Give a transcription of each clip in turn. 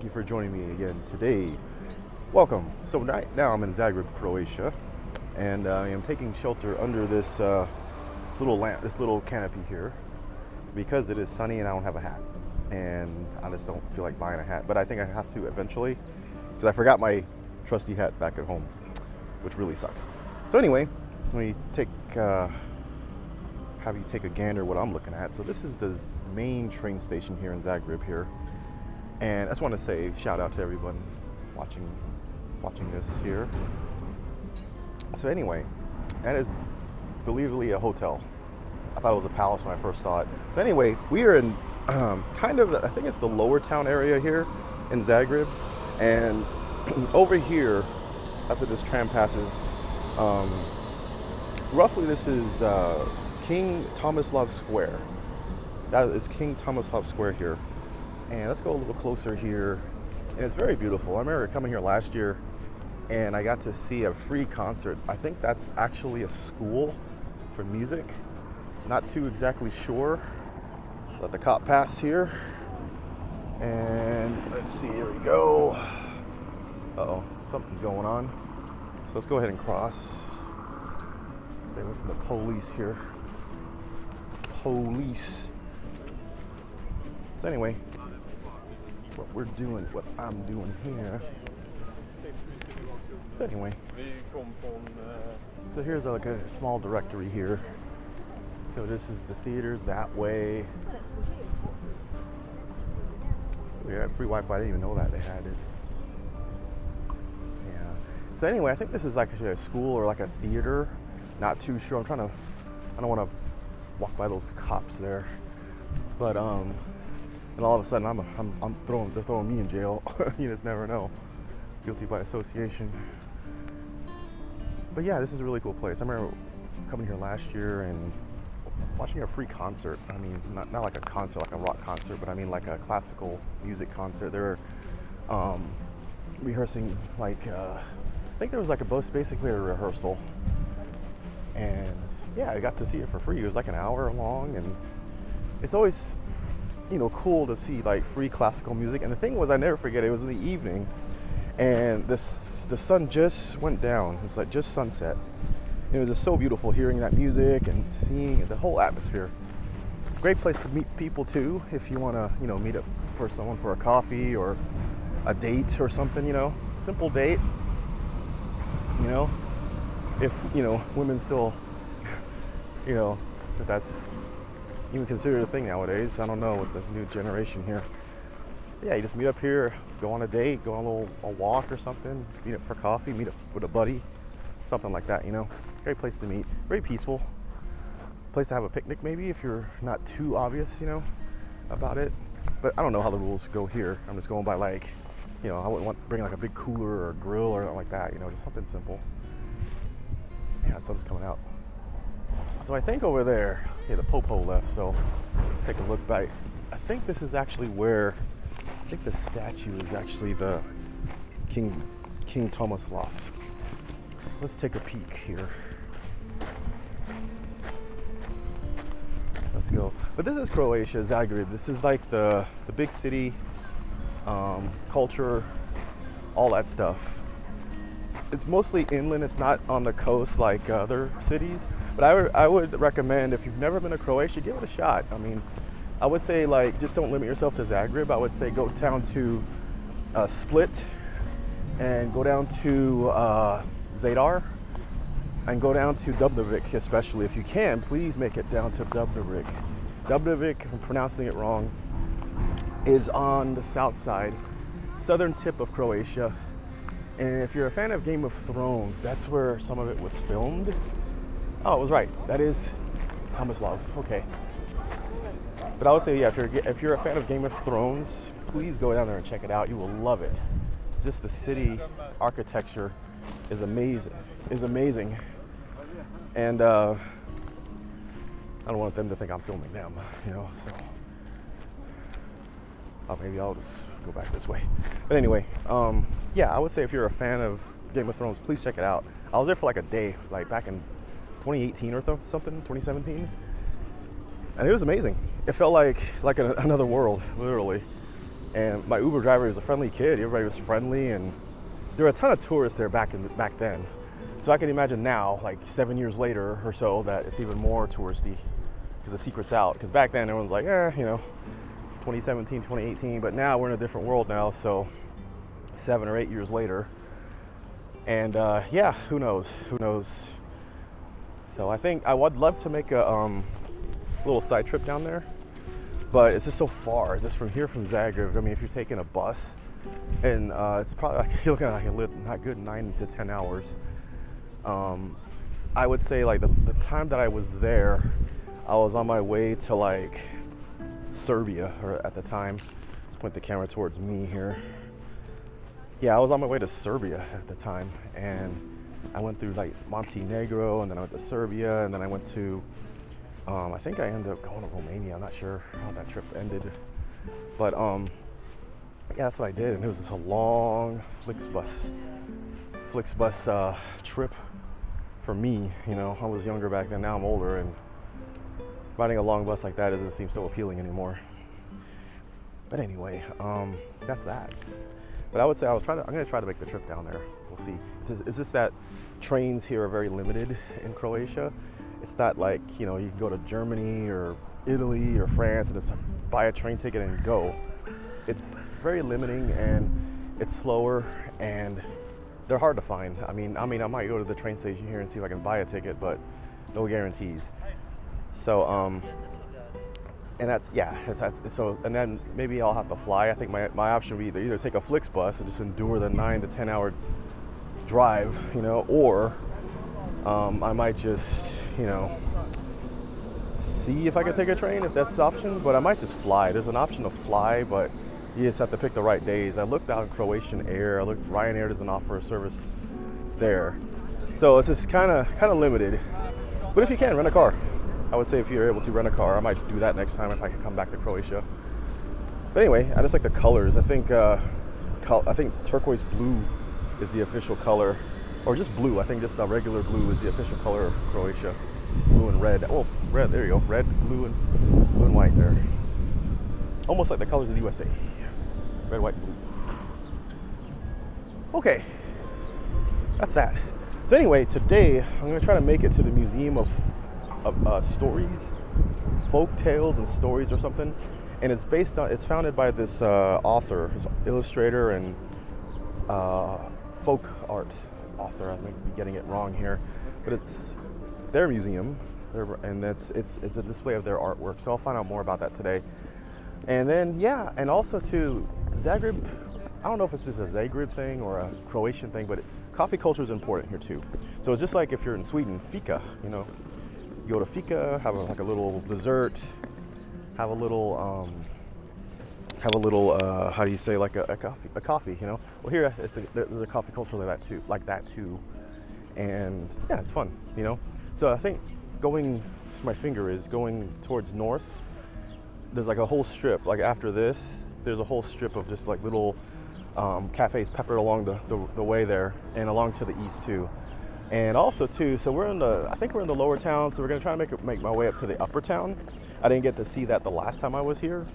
thank you for joining me again today. Welcome. So right now I'm in Zagreb, Croatia, and I am taking shelter under this little canopy here because it is sunny and I don't have a hat, and I just don't feel like buying a hat. But I think I have to eventually because I forgot my trusty hat back at home, which really sucks. So anyway, let me have you take a gander what I'm looking at. So this is the main train station here in Zagreb here. And I just want to say shout out to everyone watching this here. So anyway, that is believably a hotel. I thought it was a palace when I first saw it. So anyway, we are in I think it's the lower town area here in Zagreb. And over here, after this tram passes, roughly this is King Tomislav Square. That is King Tomislav Square here. And let's go a little closer here. And it's very beautiful. I remember coming here last year and I got to see a free concert. I think that's actually a school for music. Not too exactly sure. Let the cop pass here. And let's see, here we go. Uh-oh, something's going on. So let's go ahead and cross. Stay away from the police here. Police. So anyway, what I'm doing here. So anyway, so here's like a small directory here. So this is the theaters that way. We had free Wi-Fi. I didn't even know that they had it. Yeah. So anyway, I think this is like actually a school or like a theater. Not too sure. I don't want to walk by those cops there. But and all of a sudden they're throwing me in jail. You just never know. Guilty by association. But yeah, this is a really cool place. I remember coming here last year and watching a free concert. I mean, not like a concert, like a rock concert, but I mean like a classical music concert. They were rehearsing like, I think there was like basically a rehearsal. And yeah, I got to see it for free. It was like an hour long, and it's always, cool to see like free classical music. And the thing was, I never forget, it was in the evening, and the sun just went down. It's like just sunset. It was just so beautiful hearing that music and seeing the whole atmosphere. Great place to meet people too, if you want to, meet up for someone for a coffee or a date or something, simple date. If, women still, if that's even considered a thing nowadays. I don't know with this new generation here. Yeah, you just meet up here, go on a date, go on a walk or something, meet up for coffee, meet up with a buddy, something like that, Great place to meet, very peaceful. Place to have a picnic maybe if you're not too obvious, about it. But I don't know how the rules go here. I'm just going by like, I wouldn't bring like a big cooler or a grill or anything like that, just something simple. Yeah, the sun's coming out. So I think over there, the Popo left, so let's take a look back. I think this is actually where, I think the statue is actually the King Tomislav. Let's take a peek here. Let's go. But this is Croatia, Zagreb. This is like the big city, culture, all that stuff. It's mostly inland. It's not on the coast like other cities. But I would recommend, if you've never been to Croatia, give it a shot. I mean, I would say like just don't limit yourself to Zagreb. I would say go down to Split and go down to Zadar and go down to Dubrovnik, especially if you can. Please make it down to Dubrovnik. Dubrovnik, if I'm pronouncing it wrong, is on the south side, southern tip of Croatia. And if you're a fan of Game of Thrones, that's where some of it was filmed. Oh, it was right. That is Tomislav. Okay. But I would say, yeah, if you're a fan of Game of Thrones, please go down there and check it out. You will love it. Just the city architecture is amazing. And I don't want them to think I'm filming them, so. Oh, maybe I'll just go back this way. But anyway, yeah, I would say if you're a fan of Game of Thrones, please check it out. I was there for like a day, like back in 2018 or something, 2017. And it was amazing. It felt like another world, literally. And my Uber driver was a friendly kid. Everybody was friendly, and there were a ton of tourists there back then. So I can imagine now, like 7 years later or so, that it's even more touristy because the secret's out. Because back then everyone's like, 2017, 2018. But now we're in a different world now. So 7 or 8 years later, and who knows? So I think I would love to make a little side trip down there, but it's just so far. It's just from here from Zagreb. I mean, if you're taking a bus, and it's probably like you're looking at like a not good 9 to 10 hours. I would say like the time that I was there, I was on my way to like Serbia, or at the time. Let's point the camera towards me here. Yeah, I was on my way to Serbia at the time, and I went through like Montenegro, and then I went to Serbia, and then I went to, I think I ended up going to Romania. I'm not sure how that trip ended, but yeah, that's what I did, and it was just a long Flixbus trip for me. You know, I was younger back then. Now I'm older, and riding a long bus like that doesn't seem so appealing anymore. But anyway, that's that. But I would say I'm gonna try to make the trip down there. We'll see. It's just that trains here are very limited in Croatia. It's not like, you can go to Germany or Italy or France and just buy a train ticket and go. It's very limiting, and it's slower, and they're hard to find. I mean, I might go to the train station here and see if I can buy a ticket, but no guarantees. So, and and then maybe I'll have to fly. I think my option would be either take a Flixbus and just endure the 9 to 10 hour drive, or I might just, see if I can take a train, if that's the option, but I might just fly. There's an option to fly, but you just have to pick the right days. I looked out Croatian Air. Ryanair doesn't offer a service there. So it's just kind of limited. But if you can, rent a car. I would say if you're able to rent a car, I might do that next time if I can come back to Croatia. But anyway, I just like the colors. I think turquoise blue is the official color, or just blue. I think just a regular blue is the official color of Croatia. Blue and red. Oh, red. There you go. Red, blue, and white there. Almost like the colors of the USA. Red, white, blue. Okay, that's that. So anyway, today I'm going to try to make it to the Museum of Stories, folk tales and stories or something, and it's founded by this author, this illustrator and folk art author. I might be getting it wrong here, but it's their museum, and it's a display of their artwork. So I'll find out more about that today. And then and also too, Zagreb. I don't know if it's just a Zagreb thing or a Croatian thing, but coffee culture is important here too. So it's just like if you're in Sweden, fika. You go to fika, have a little dessert, have a little how do you say, like a coffee, Well, here there's a coffee culture like that too, and yeah, it's fun, So I think going towards north, there's like a whole strip. Like after this, there's a whole strip of just like little cafes peppered along the way there, and along to the east too. And also too, so I think we're in the lower town, so we're gonna try to make my way up to the upper town. I didn't get to see that the last time I was here.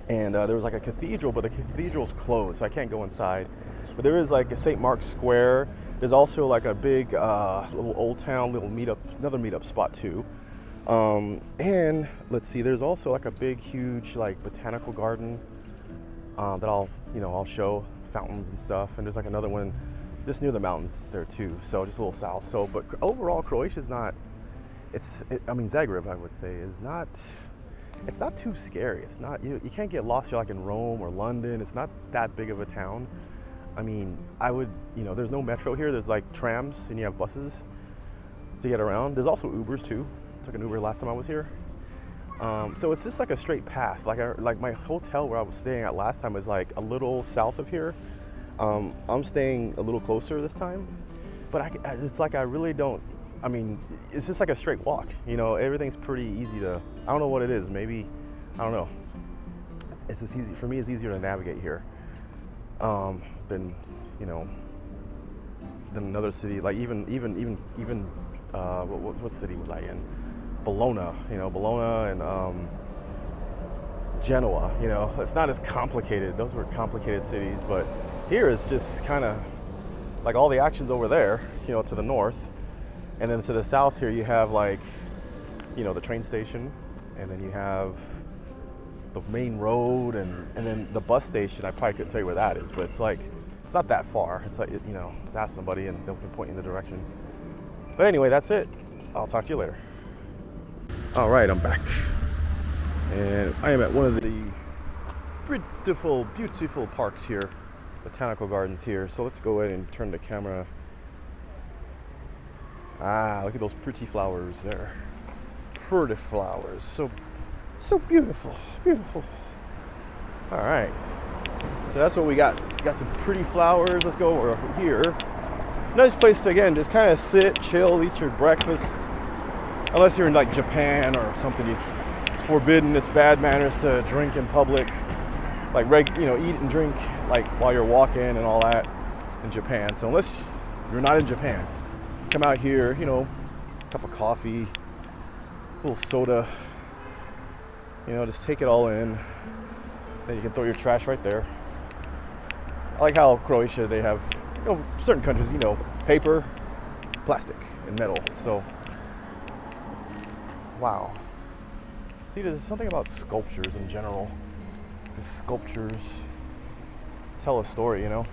And there was like a cathedral, but the cathedral's closed, so I can't go inside. But there is like a St. Mark's Square. There's also like a big little old town, another meetup spot too. And let's see, there's also like a big, huge like botanical garden that I'll show, fountains and stuff. And there's like another one just near the mountains there too, so just a little south. So, but overall, Croatia's not. Zagreb, I would say, is not. It's not too scary. It's not. You can't get lost. You're like in Rome or London. It's not that big of a town. There's no metro here. There's like trams, and you have buses to get around. There's also Ubers too. Took an Uber last time I was here. So it's just like a straight path. Like my hotel where I was staying at last time is like a little south of here. I'm staying a little closer this time, but it's like I really don't. It's just like a straight walk. Everything's pretty easy to. I don't know what it is. Maybe I don't know. It's just easy for me. It's easier to navigate here than another city. Like even what city was I in? Bologna. Bologna and Genoa, you know, it's not as complicated. Those were complicated cities, but here it's just kind of like all the action's over there, you know, to the north. And then to the south here you have like, you know, the train station, and then you have the main road, and then the bus station. I probably couldn't tell you where that is, but it's like, it's not that far. It's like, you know, just ask somebody and they'll point you in the direction. But anyway, that's it. I'll talk to you later. All right, I'm back. And I am at one of the beautiful, beautiful parks here, botanical gardens here. So let's go ahead and turn the camera. Ah, look at those pretty flowers there. Pretty flowers, so beautiful, beautiful. All right, so that's what we got. Got some pretty flowers. Let's go over here. Nice place to, again, just kind of sit, chill, eat your breakfast. Unless you're in like Japan or something, it's forbidden. It's bad manners to drink in public, like you know, eat and drink like while you're walking and all that in Japan. So unless you're not in Japan, come out here, you know, cup of coffee, a little soda, you know, just take it all in. Then you can throw your trash right there. I like how Croatia, they have, you know, certain countries, you know, paper, plastic, and metal. So, wow. See, there's something about sculptures in general. The sculptures tell a story, you know.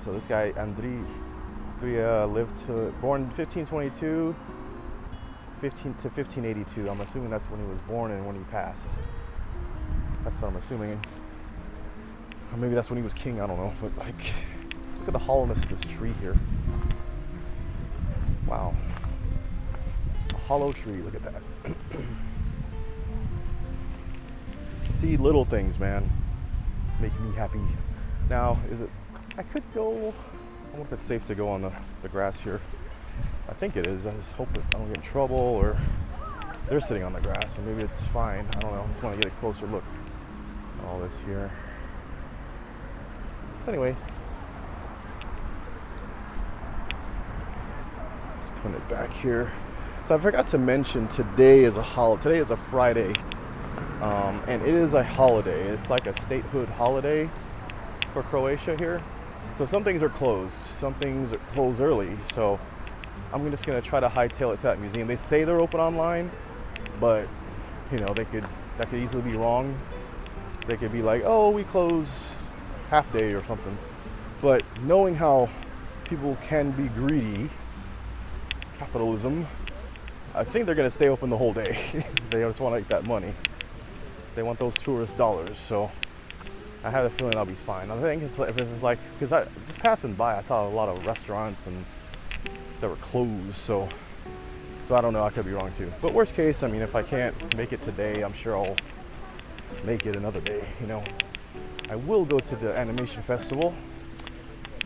So this guy, Andrei lived born in 1522, 15 to 1582. I'm assuming that's when he was born and when he passed. That's what I'm assuming. Or maybe that's when he was king, I don't know. But like, look at the hollowness of this tree here. Wow. A hollow tree, look at that. See, little things, man, make me happy. Now, I could go, I wonder if it's safe to go on the grass here. I think it is. I just hope I don't get in trouble, or they're sitting on the grass, and maybe it's fine. I don't know. I just want to get a closer look at all this here. So anyway, just putting it back here. So I forgot to mention today is a holiday. Today is a Friday, and it is a holiday. It's like a statehood holiday for Croatia here. So some things are closed. Some things are closed early. So I'm just gonna try to hightail it to that museum. They say they're open online, but you know, that could easily be wrong. They could be like, oh, we close half day or something. But knowing how people can be greedy, capitalism, I think they're gonna stay open the whole day. They just want to make that money. They want those tourist dollars. So I have a feeling I'll be fine. I think it's like, because I just passing by, I saw a lot of restaurants and that were closed. So I don't know. I could be wrong too. But worst case, I mean, if I can't make it today, I'm sure I'll make it another day. You know, I will go to the animation festival,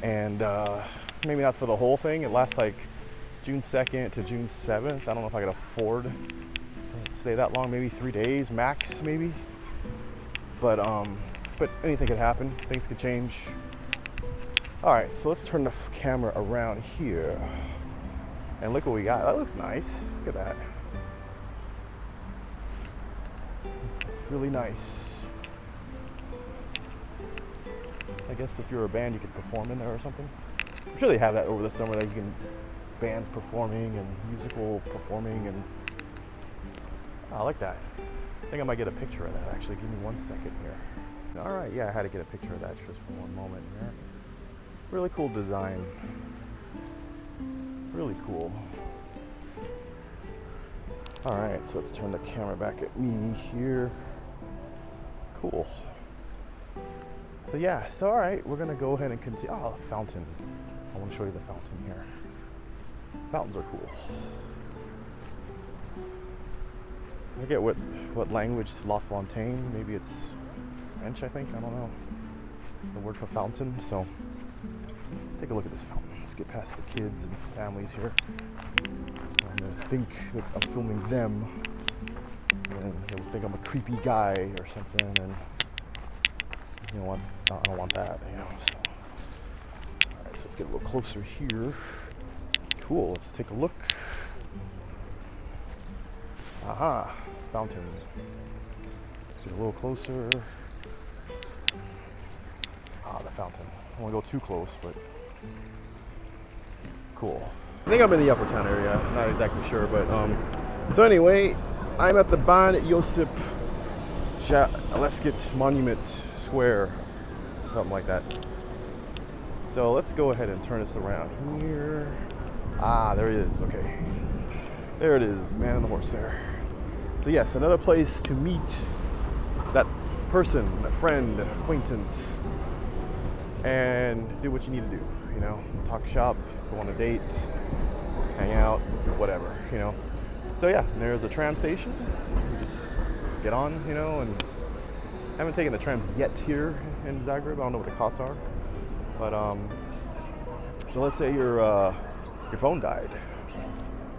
and maybe not for the whole thing. It lasts like June 2nd to June 7th. I don't know if I could afford to stay that long. Maybe 3 days max, maybe. But anything could happen. Things could change. All right, so let's turn the camera around here. And look what we got. That looks nice. Look at that. It's really nice. I guess if you're a band, you could perform in there or something. I'm sure they have that over the summer, that you can, bands performing and musical performing, and I like that. I think I might get a picture of that, actually. Give me 1 second here. All right, yeah, I had to get a picture of that just for one moment here. Really cool design. Really cool. All right, so let's turn the camera back at me here. Cool. So yeah, so all right, we're gonna go ahead and continue. Oh, a fountain. I want to show you the fountain here. Fountains are cool. I forget what language La Fontaine. Maybe it's French, I think. I don't know. The word for fountain. So let's take a look at this fountain. Let's get past the kids and families here. I'm gonna think that I'm filming them, and they'll think I'm a creepy guy or something. And you know what? I don't want that. You know. So, all right, so let's get a little closer here. Cool. Let's take a look. Aha, fountain. Let's Get a little closer. Ah, the fountain. I don't want to go too close, but cool. I think I'm in the upper town area. I'm not exactly sure, but so anyway, I'm at the Ban Josip Leskit Monument Square, something like that. So let's go ahead and turn this around here. Ah, there it is. Okay, there it is. Man on the horse there. So yes, another place to meet that person, a friend, acquaintance, and do what you need to do. You know, talk shop, go on a date, hang out, whatever. You know. So yeah, there's a tram station. You just get on, you know, and I haven't taken the trams yet here in Zagreb. I don't know what the costs are, but so let's say your phone died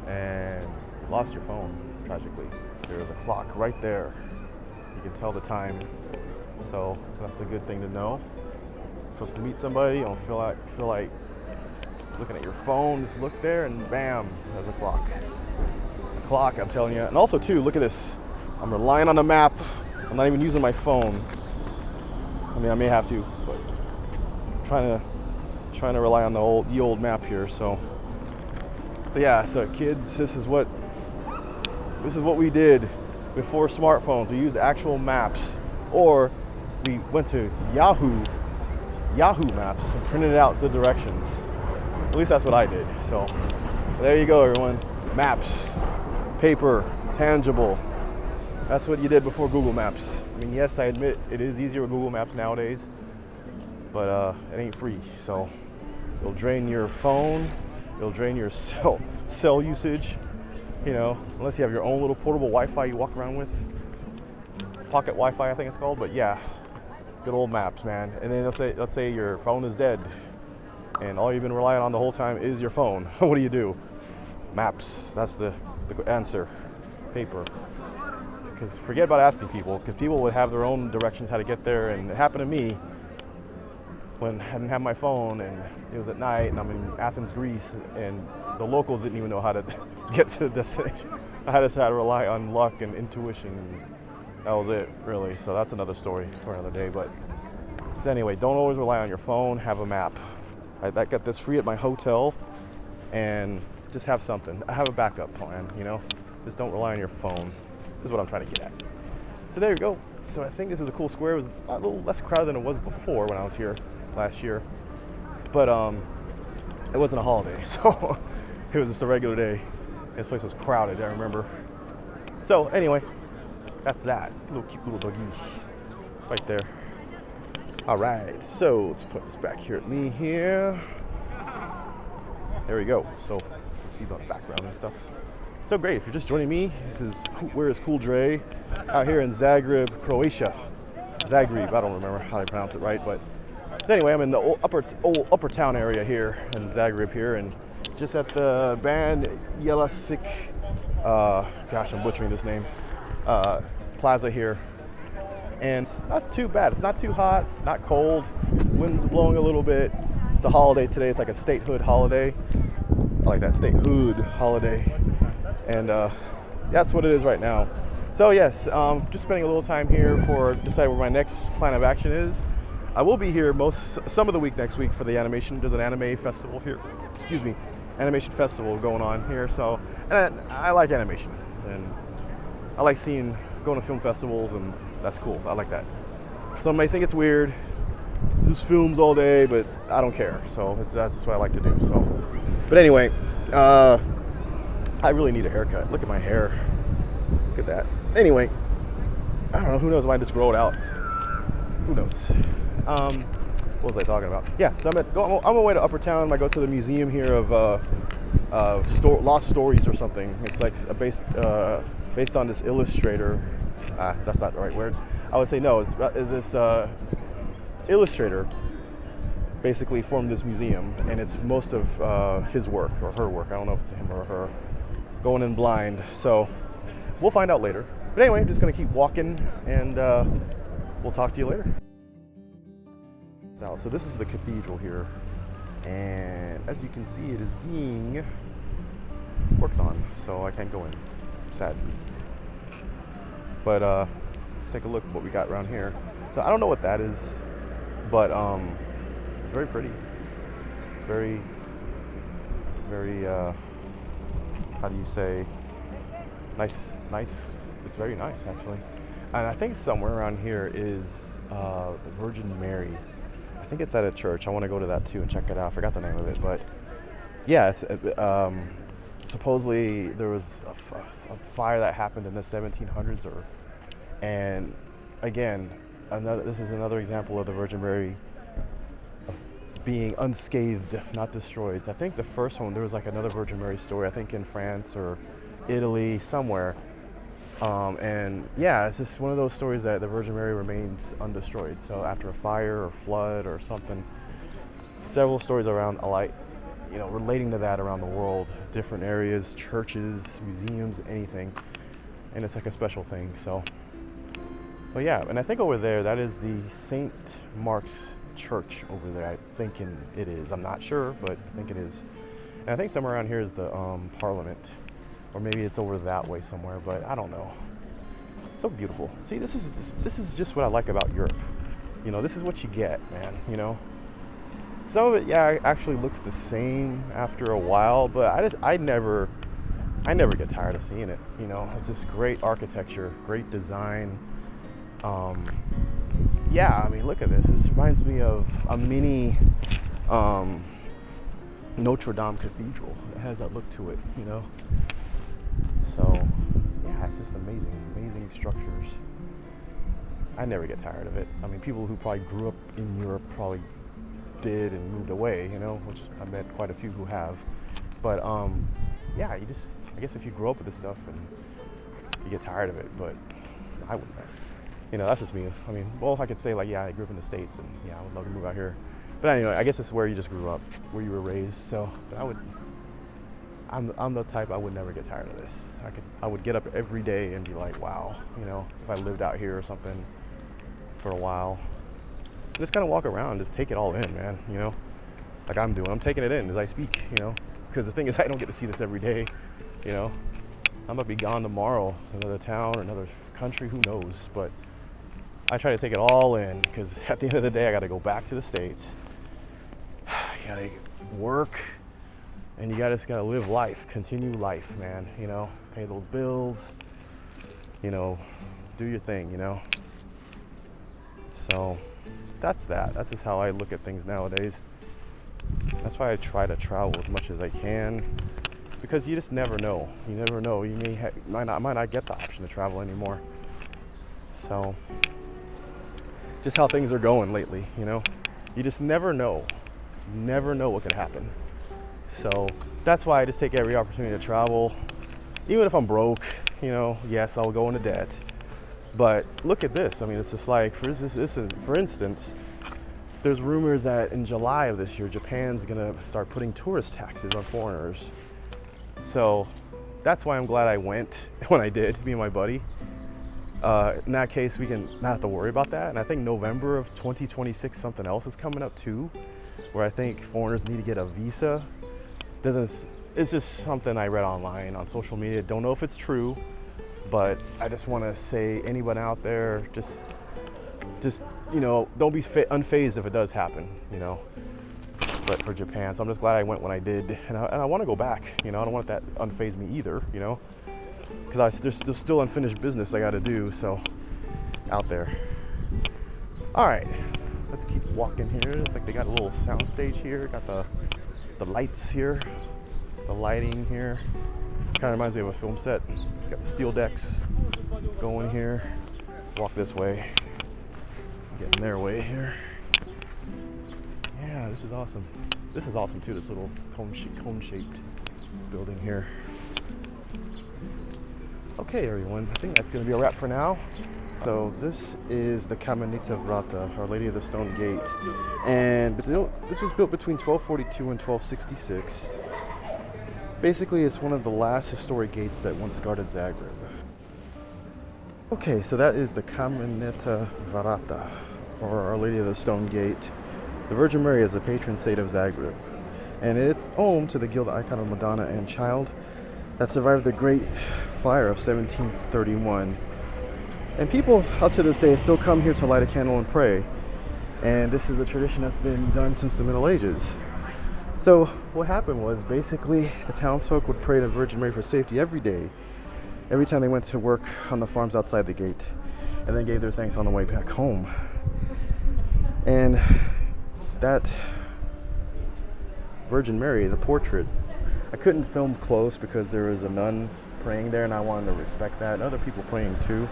and you lost your phone tragically. There's a clock right there. You can tell the time, so that's a good thing to know. You're supposed to meet somebody, you don't feel like looking at your phone. Just look there, and bam, there's a clock. A clock, I'm telling you. And also too, look at this. I'm relying on a map. I'm not even using my phone. I mean, I may have to, but I'm trying to rely on the old map here. So yeah. So kids, this is what we did before smartphones. We used actual maps, or we went to Yahoo Maps and printed out the directions. At least that's what I did. So there you go, everyone. Maps, paper, tangible. That's what you did before Google Maps. I mean, yes, I admit it is easier with Google Maps nowadays, but it ain't free. So it'll drain your phone, it'll drain your cell usage, you know, unless you have your own little portable Wi-Fi you walk around with. Pocket Wi-Fi, I think it's called, but yeah, good old maps, man. And then let's say your phone is dead, and all you've been relying on the whole time is your phone. What do? Maps. That's the answer. Paper. Because forget about asking people, because people would have their own directions how to get there. And it happened to me when I didn't have my phone, and it was at night, and I'm in Athens, Greece, and the locals didn't even know how to get to the destination. I had to rely on luck and intuition. That was it, really. So that's another story for another day. But so anyway, don't always rely on your phone. Have a map. I got this free at my hotel, and just have something. I have a backup plan, you know. Just don't rely on your phone. This is what I'm trying to get at. So there you go. So I think this is a cool square. It was a little less crowded than it was before when I was here last year, but it wasn't a holiday, so it was just a regular day. This place was crowded, I remember. So anyway, that's that. Cute little doggy right there. All right, so let's put this back here at me here. There we go. So see the background and stuff. So great, if you're just joining me, where is Cool Dre? Out here in Zagreb, Croatia. Zagreb, I don't remember how to pronounce it right, but so anyway, I'm in the upper town area here in Zagreb here, and just at the Ban Jelačić, gosh, I'm butchering this name, plaza here. And it's not too bad. It's not too hot, not cold. Wind's blowing a little bit. It's a holiday today. It's like a statehood holiday. I like that, statehood holiday. And that's what it is right now. So yes, just spending a little time here for decide where my next plan of action is. I will be here some of the week next week for the animation. There's an anime festival here. Excuse me, animation festival going on here. So, and I like animation, and I like going to film festivals, and that's cool. I like that. Some may think it's weird. Just films all day, but I don't care. So that's just what I like to do. So, but anyway, I really need a haircut. Look at my hair. Look at that. Anyway, I don't know. Who knows? I might just grow it out. Who knows? What was I talking about? Yeah. So I'm on my way to Upper Town. I go to the museum here of Lost Stories or something. It's like based on this illustrator. That's not the right word. I would say no. It's this illustrator basically formed this museum, and it's most of his work or her work. I don't know if it's him or her. Going in blind. So we'll find out later. But anyway, I'm just gonna keep walking, and we'll talk to you later. So this is the cathedral here, and as you can see, it is being worked on, so I can't go in, sadly. But let's take a look at what we got around here. So I don't know what that is, but it's very pretty. It's very, very, how do you say, nice. It's very nice, actually. And I think somewhere around here is the Virgin Mary. I think it's at a church. I want to go to that too and check it out. I forgot the name of it, but yeah, it's, supposedly there was a fire that happened in the 1700s, and again, this is another example of the Virgin Mary being unscathed, not destroyed. So I think the first one, there was like another Virgin Mary story, I think in France or Italy, somewhere. And yeah, it's just one of those stories that the Virgin Mary remains undestroyed. So after a fire or flood or something, several stories around alike, relating to that around the world, different areas, churches, museums, anything. And it's like a special thing. So, but yeah, and I think over there, that is the St. Mark's Church over there. I'm thinking it is. I'm not sure, but I think it is. And I think somewhere around here is the Parliament. Or maybe it's over that way somewhere, but I don't know. So beautiful. See, this is just what I like about Europe. This is what you get, man. Some of it, yeah, actually looks the same after a while, but I never get tired of seeing it. It's just great architecture, great design. Yeah, I mean, look at this. This reminds me of a mini Notre Dame Cathedral. It has that look to it, So, yeah, it's just amazing structures. I never get tired of it. I mean, people who probably grew up in Europe probably did and moved away, which I met quite a few who have. But, yeah, I guess if you grow up with this stuff and you get tired of it, but I wouldn't. That's just me. I mean, well, I could say like, yeah, I grew up in the States and yeah, I would love to move out here. But anyway, I guess it's where you just grew up, where you were raised. So, but I'm the type, I would never get tired of this. I would get up every day and be like, wow, if I lived out here or something for a while. Just kind of walk around, just take it all in, man, like I'm doing. I'm taking it in as I speak, because the thing is, I don't get to see this every day, I'm gonna be gone tomorrow, another town or another country, who knows, but I try to take it all in, because at the end of the day, I gotta go back to the States. You gotta work, and you just gotta live life, continue life, man, pay those bills, do your thing, So that's just how I look at things nowadays. That's why I try to travel as much as I can, because you just never know. You might not get the option to travel anymore. So just how things are going lately, you just never know. You never know what could happen. So that's why I just take every opportunity to travel. Even if I'm broke, yes, I'll go into debt. But look at this. I mean, it's just like, for instance, there's rumors that in July of this year, Japan's gonna start putting tourist taxes on foreigners. So that's why I'm glad I went when I did, me and my buddy. In that case, we can not have to worry about that. And I think November of 2026, something else is coming up too, where I think foreigners need to get a visa. It's just something I read online on social media. Don't know if it's true, but I just want to say, anyone out there, just don't be unfazed if it does happen, But for Japan, so I'm just glad I went when I did, and I want to go back. I don't want that unfaze me either, because there's still unfinished business I got to do. So out there. All right, let's keep walking here. It's like they got a little sound stage here. Got the lights here, the lighting here. Kind of reminds me of a film set. Got the steel decks going here. Let's walk this way. Getting their way here. Yeah, this is awesome. This is awesome too, this little cone-shaped building here. Okay, everyone, I think that's going to be a wrap for now. So this is the Kamenita Vrata, Our Lady of the Stone Gate. And this was built between 1242 and 1266. Basically, it's one of the last historic gates that once guarded Zagreb. Okay, so that is the Kamenita Vrata, or Our Lady of the Stone Gate. The Virgin Mary is the patron saint of Zagreb, and it's home to the gilded icon of Madonna and Child that survived the Great Fire of 1731. And people up to this day still come here to light a candle and pray. And this is a tradition that's been done since the Middle Ages. So what happened was basically the townsfolk would pray to Virgin Mary for safety every day, every time they went to work on the farms outside the gate, and then gave their thanks on the way back home. And that Virgin Mary, the portrait, I couldn't film close because there was a nun praying there and I wanted to respect that, and other people praying too.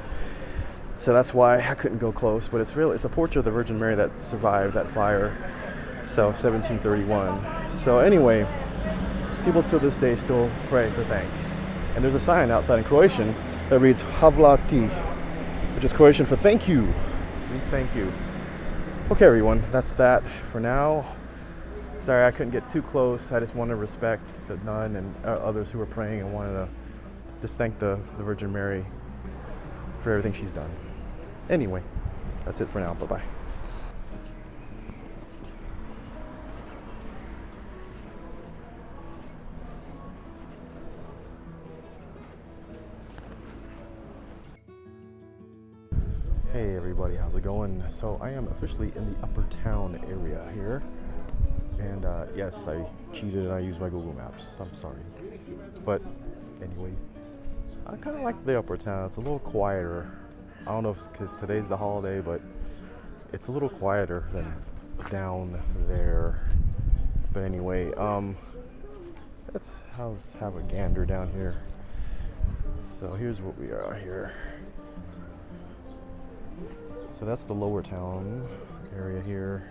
So that's why I couldn't go close, but it's a portrait of the Virgin Mary that survived that fire, so 1731. So anyway, people to this day still pray for thanks. And there's a sign outside in Croatian that reads Hvala ti, which is Croatian for thank you. It means thank you. Okay everyone, that's that for now. Sorry I couldn't get too close. I just wanted to respect the nun and others who were praying and wanted to just thank the Virgin Mary for everything she's done. Anyway, that's it for now. Bye-bye. Hey everybody, how's it going? So I am officially in the upper town area here. And yes, I cheated and I used my Google Maps. I'm sorry. But anyway, I kind of like the upper town. It's a little quieter. I don't know if it's because today's the holiday, but it's a little quieter than down there. But anyway, let's have a gander down here. So here's what we are here. So that's the lower town area here.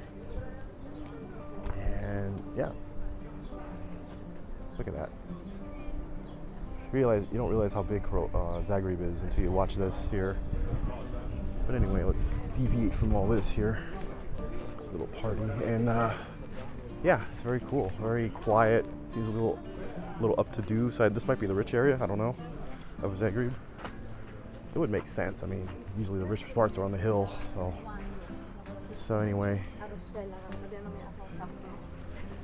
And yeah, look at that. You don't realize how big Zagreb is until you watch this here. But anyway, let's deviate from all this here. Little party, and yeah, it's very cool, very quiet. It seems a little up to do. So this might be the rich area. I don't know, of Zagreb. It would make sense. I mean, usually the rich parts are on the hill. So anyway.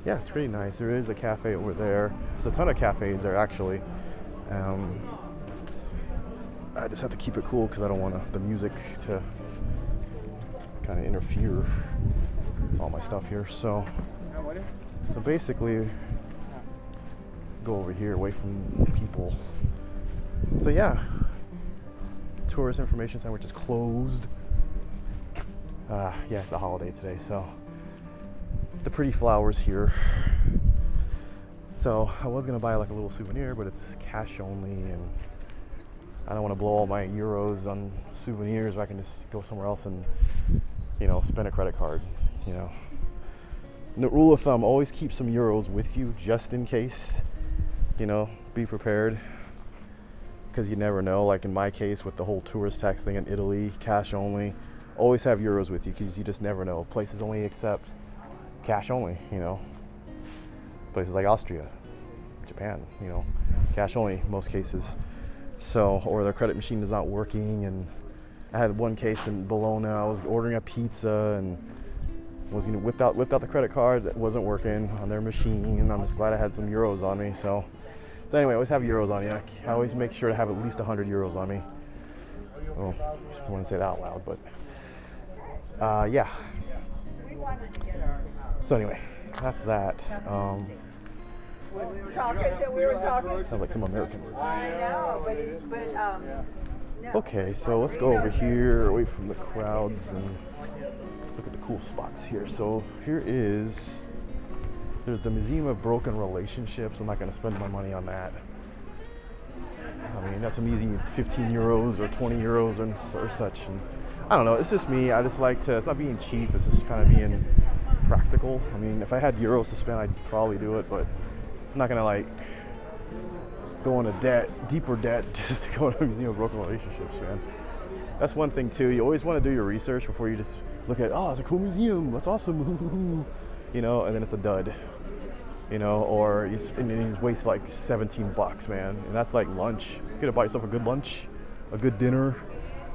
Yeah, it's pretty nice. There is a cafe over there. There's a ton of cafes there, actually. I just have to keep it cool because I don't want the music to kind of interfere with all my stuff here. So basically, go over here away from people. So yeah, tourist information center, which is closed. Yeah, the holiday today. So. The pretty flowers here. So I was gonna buy like a little souvenir, but it's cash only, and I don't want to blow all my euros on souvenirs. I can just go somewhere else and, spend a credit card. And the rule of thumb: always keep some euros with you just in case. Be prepared, because you never know. Like in my case, with the whole tourist tax thing in Italy, cash only. Always have euros with you because you just never know. Places only accept cash only, places like Austria, Japan, cash only most cases. So, or their credit machine is not working. And I had one case in Bologna. I was ordering a pizza and was whipped out the credit card that wasn't working on their machine. And I'm just glad I had some euros on me. So anyway, always have euros on you. I always make sure to have at least 100 euros on me. Well, I wouldn't say that out loud, but yeah. So anyway, that's that. When we were talking. Sounds like some American words. I know, no. Okay, so let's go over here, away from the crowds, and look at the cool spots here. So there's the Museum of Broken Relationships. I'm not going to spend my money on that. I mean, that's some easy 15 euros or 20 euros or such. And I don't know, it's just me. I just like to, it's not being cheap, it's just kind of being practical. I mean, if I had euros to spend, I'd probably do it, but I'm not gonna go into deeper debt just to go to a Museum of Broken Relationships, man. That's one thing too. You always want to do your research before you just look at, it's a cool museum, that's awesome, and then it's a dud, or you waste like $17, man, and that's like lunch. You could have bought yourself a good lunch, a good dinner,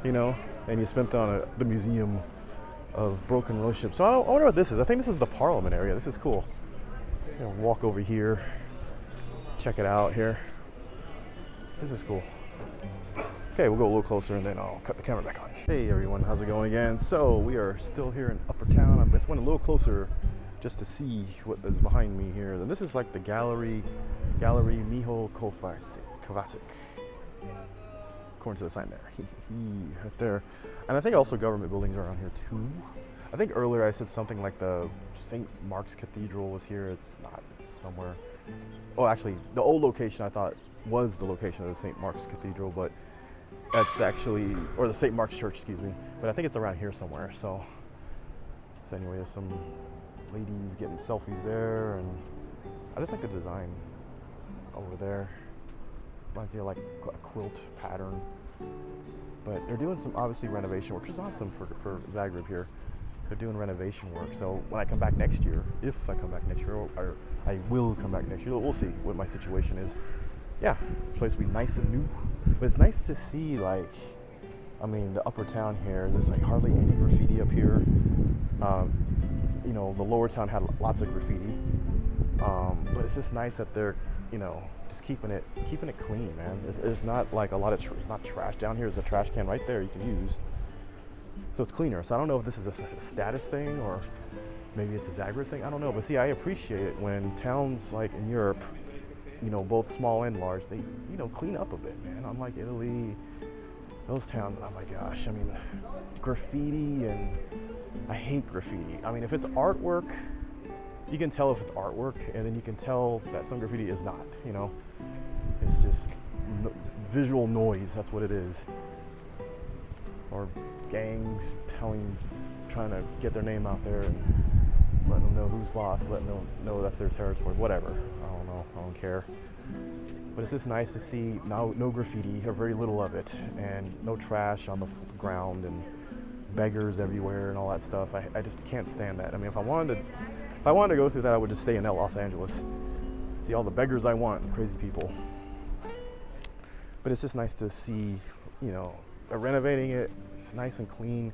and you spent it on the Museum of Broken Relationships. So I wonder what this is. I think this is the Parliament area. This is cool. Walk over here, check it out here. This is cool. Okay, we'll go a little closer and then I'll cut the camera back on. Hey everyone, how's it going again? So we are still here in Upper Town. I just went a little closer just to see what is behind me here. And this is like the Gallery Miho Kovacic, according to the sign there. Right there. And I think also government buildings are around here too. I think earlier I said something like the St. Mark's Cathedral was here. It's not, it's somewhere. Oh, actually, the old location I thought was the location of the St. Mark's Cathedral, but that's actually, or the St. Mark's Church, excuse me. But I think it's around here somewhere. So anyway, there's some ladies getting selfies there, and I just like the design over there. Reminds me of like a quilt pattern. But they're doing some obviously renovation work, which is awesome for Zagreb here. They're doing renovation work. So when I come back next year, if I come back next year, or I will come back next year, we'll see what my situation is. Yeah, the place will be nice and new. But it's nice to see, like, I mean, the Upper Town here, there's like hardly any graffiti up here. You know, the Lower Town had lots of graffiti. But it's just nice that they're, you know, just keeping it clean, man. There's not like a lot of, there's not trash. Down here is a trash can right there you can use. So it's cleaner. So I don't know if this is a status thing or maybe it's a Zagreb thing. I don't know. But see, I appreciate it when towns like in Europe, you know, both small and large, they, you know, clean up a bit, man. Unlike Italy, those towns, oh my gosh, I mean, graffiti, and I hate graffiti. I mean, if it's artwork, you can tell if it's artwork, and then you can tell that some graffiti is not, you know? It's just visual noise, that's what it is. Or gangs trying to get their name out there and let them know who's boss, let them know that's their territory, whatever. I don't know, I don't care. But it's just nice to see no graffiti, or very little of it, and no trash on the ground, and beggars everywhere and all that stuff. I just can't stand that. I mean, if I wanted to go through that, I would just stay in Los Angeles. See all the beggars I want, and crazy people. But it's just nice to see, you know, they're renovating it. It's nice and clean.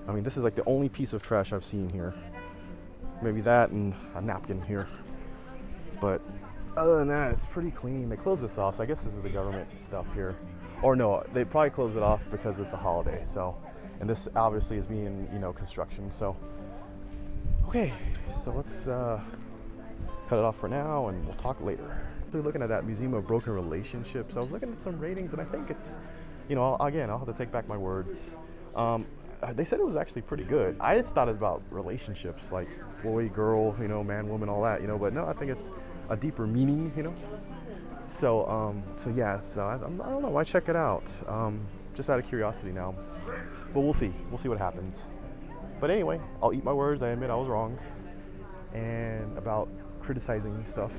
I mean, this is like the only piece of trash I've seen here. Maybe that and a napkin here. But other than that, it's pretty clean. They closed this off, so I guess this is the government stuff here. Or no, they probably closed it off because it's a holiday. So, and this obviously is being, you know, construction. So, okay, so let's cut it off for now, and we'll talk later. So looking at that Museum of Broken Relationships, I was looking at some ratings, and I think it's, you know, again, I'll have to take back my words. They said it was actually pretty good. I just thought it was about relationships, like boy, girl, you know, man, woman, all that, you know. But no, I think it's a deeper meaning, you know. So, yeah. So I don't know. Why check it out? Just out of curiosity now. But we'll see. We'll see what happens. But anyway, I'll eat my words. I admit I was wrong, and about criticizing stuff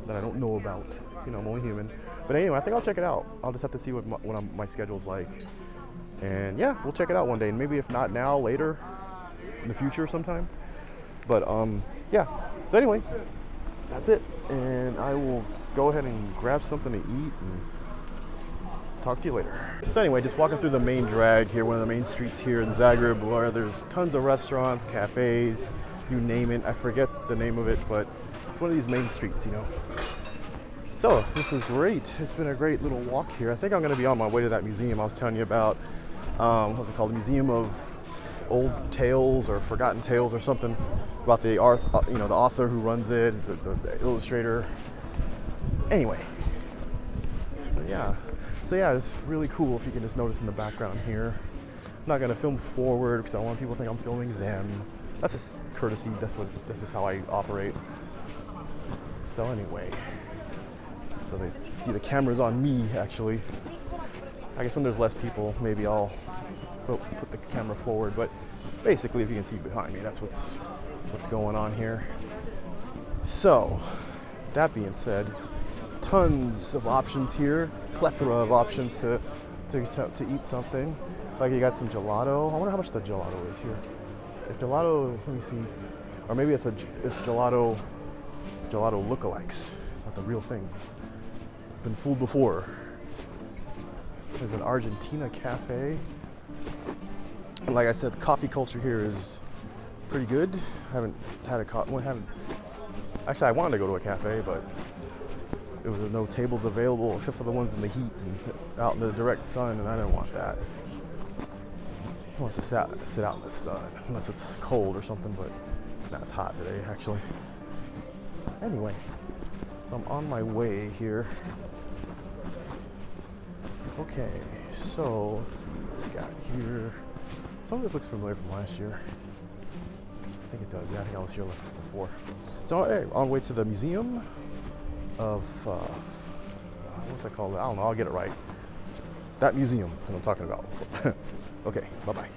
that I don't know about. You know, I'm only human. But anyway, I think I'll check it out. I'll just have to see what my schedule's like. And yeah, we'll check it out one day. And maybe if not now, later, in the future sometime. But yeah. So anyway, that's it. And I will go ahead and grab something to eat and talk to you later. So anyway, just walking through the main drag here, one of the main streets here in Zagreb, where there's tons of restaurants, cafes, you name it. I forget the name of it, but it's one of these main streets, you know. So this is great. It's been a great little walk here. I think I'm going to be on my way to that museum I was telling you about. What's it called? The Museum of Old Tales or Forgotten Tales or something, about the the author who runs it, the illustrator. Anyway, so yeah, it's really cool if you can just notice in the background here. I'm not going to film forward because I don't want people to think I'm filming them. That's just courtesy. That's just how I operate. So anyway, so they see the camera's on me actually. I guess when there's less people, maybe I'll put the camera forward. But basically, if you can see behind me, that's what's going on here. So, that being said, tons of options here, plethora of options to eat something. Like you got some gelato. I wonder how much the gelato is here. If gelato, let me see, or maybe it's gelato. It's gelato lookalikes. It's not the real thing. Been fooled before. There's an Argentina cafe. And like I said, the coffee culture here is pretty good. Haven't had a coffee. Actually, I wanted to go to a cafe, but there was no tables available except for the ones in the heat and out in the direct sun, and I didn't want that. He wants to sit out in the sun, unless it's cold or something, but nah, it's hot today, actually. Anyway, so I'm on my way here. Okay, so let's see what we got here. Some of this looks familiar from last year. I think it does, yeah, I think I was here before. So, hey, on the way to the museum of, what's that called? I don't know, I'll get it right. That museum that I'm talking about. Okay, bye-bye.